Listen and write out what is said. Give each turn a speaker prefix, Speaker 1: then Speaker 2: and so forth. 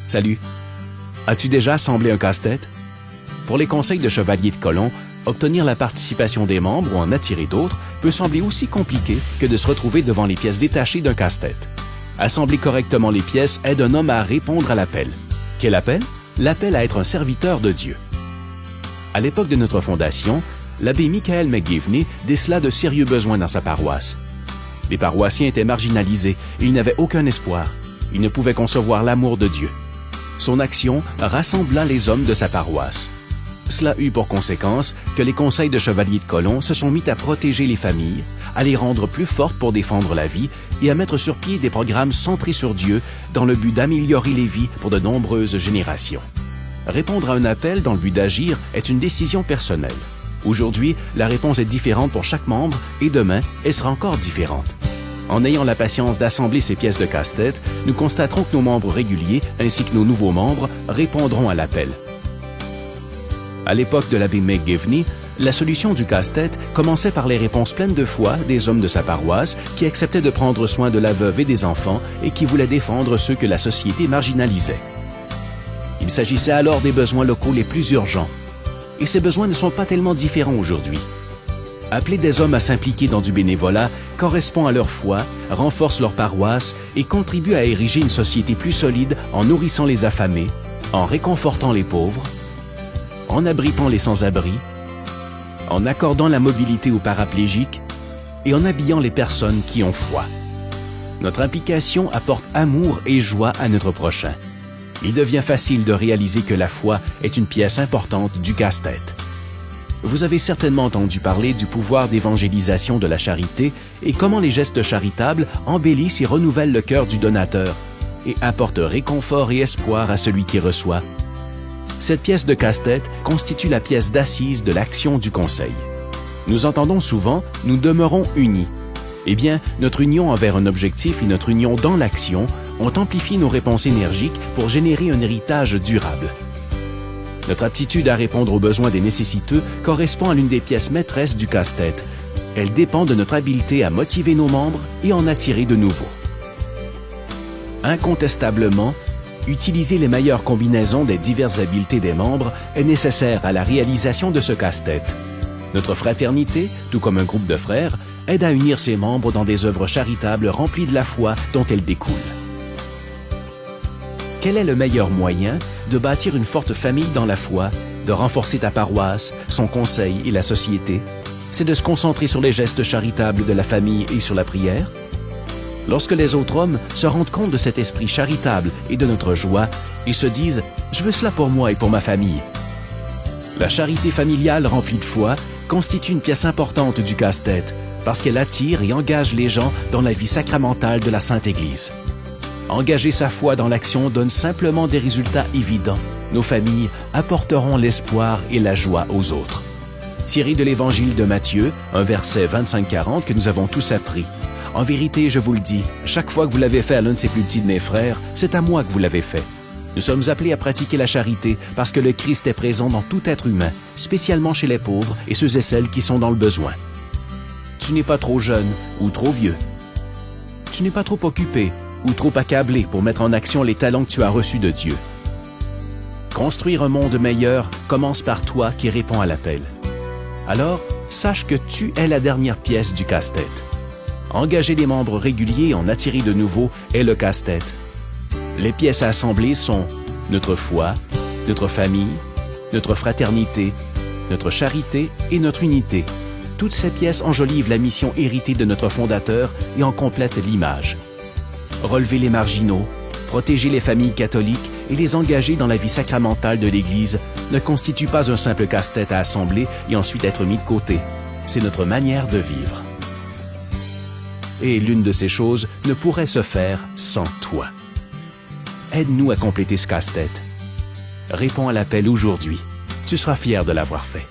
Speaker 1: Salut! As-tu déjà assemblé un casse-tête? Pour les conseils de Chevalier de Colomb, obtenir la participation des membres ou en attirer d'autres peut sembler aussi compliqué que de se retrouver devant les pièces détachées d'un casse-tête. Assembler correctement les pièces aide un homme à répondre à l'appel. Quel appel? L'appel à être un serviteur de Dieu. À l'époque de notre fondation, l'abbé Michael McGivney décela de sérieux besoins dans sa paroisse. Les paroissiens étaient marginalisés et ils n'avaient aucun espoir. Ils ne pouvaient concevoir l'amour de Dieu. Son action rassembla les hommes de sa paroisse. Cela eut pour conséquence que les conseils de Chevalier de Colomb se sont mis à protéger les familles, à les rendre plus fortes pour défendre la vie et à mettre sur pied des programmes centrés sur Dieu dans le but d'améliorer les vies pour de nombreuses générations. Répondre à un appel dans le but d'agir est une décision personnelle. Aujourd'hui, la réponse est différente pour chaque membre et demain, elle sera encore différente. En ayant la patience d'assembler ces pièces de casse-tête, nous constaterons que nos membres réguliers ainsi que nos nouveaux membres répondront à l'appel. À l'époque de l'abbé McGivney, la solution du casse-tête commençait par les réponses pleines de foi des hommes de sa paroisse qui acceptaient de prendre soin de la veuve et des enfants et qui voulaient défendre ceux que la société marginalisait. Il s'agissait alors des besoins locaux les plus urgents. Et ces besoins ne sont pas tellement différents aujourd'hui. Appeler des hommes à s'impliquer dans du bénévolat correspond à leur foi, renforce leur paroisse et contribue à ériger une société plus solide en nourrissant les affamés, en réconfortant les pauvres, en abritant les sans-abri, en accordant la mobilité aux paraplégiques et en habillant les personnes qui ont foi. Notre implication apporte amour et joie à notre prochain. Il devient facile de réaliser que la foi est une pièce importante du casse-tête. Vous avez certainement entendu parler du pouvoir d'évangélisation de la charité et comment les gestes charitables embellissent et renouvellent le cœur du donateur et apportent réconfort et espoir à celui qui reçoit. Cette pièce de casse-tête constitue la pièce d'assise de l'action du Conseil. Nous entendons souvent « nous demeurons unis ». Eh bien, notre union envers un objectif et notre union dans l'action ont amplifié nos réponses énergiques pour générer un héritage durable. Notre aptitude à répondre aux besoins des nécessiteux correspond à l'une des pièces maîtresses du casse-tête. Elle dépend de notre habileté à motiver nos membres et en attirer de nouveaux. Incontestablement, utiliser les meilleures combinaisons des diverses habiletés des membres est nécessaire à la réalisation de ce casse-tête. Notre fraternité, tout comme un groupe de frères, aide à unir ses membres dans des œuvres charitables remplies de la foi dont elles découlent. Quel est le meilleur moyen de bâtir une forte famille dans la foi, de renforcer ta paroisse, son conseil et la société? C'est de se concentrer sur les gestes charitables de la famille et sur la prière. Lorsque les autres hommes se rendent compte de cet esprit charitable et de notre joie, ils se disent « Je veux cela pour moi et pour ma famille ». La charité familiale remplie de foi constitue une pièce importante du casse-tête parce qu'elle attire et engage les gens dans la vie sacramentale de la Sainte Église. Engager sa foi dans l'action donne simplement des résultats évidents. Nos familles apporteront l'espoir et la joie aux autres. Tiré de l'Évangile de Matthieu, un verset 25-40 que nous avons tous appris. En vérité, je vous le dis, chaque fois que vous l'avez fait à l'un de ces plus petits de mes frères, c'est à moi que vous l'avez fait. Nous sommes appelés à pratiquer la charité parce que le Christ est présent dans tout être humain, spécialement chez les pauvres et ceux et celles qui sont dans le besoin. Tu n'es pas trop jeune ou trop vieux. Tu n'es pas trop occupé ou trop accablé pour mettre en action les talents que tu as reçus de Dieu. Construire un monde meilleur commence par toi qui réponds à l'appel. Alors, sache que tu es la dernière pièce du casse-tête. Engager des membres réguliers et en attirer de nouveaux est le casse-tête. Les pièces à assembler sont notre foi, notre famille, notre fraternité, notre charité et notre unité. Toutes ces pièces enjolivent la mission héritée de notre fondateur et en complètent l'image. Relever les marginaux, protéger les familles catholiques et les engager dans la vie sacramentale de l'Église ne constitue pas un simple casse-tête à assembler et ensuite être mis de côté. C'est notre manière de vivre. Et l'une de ces choses ne pourrait se faire sans toi. Aide-nous à compléter ce casse-tête. Réponds à l'appel aujourd'hui. Tu seras fier de l'avoir fait.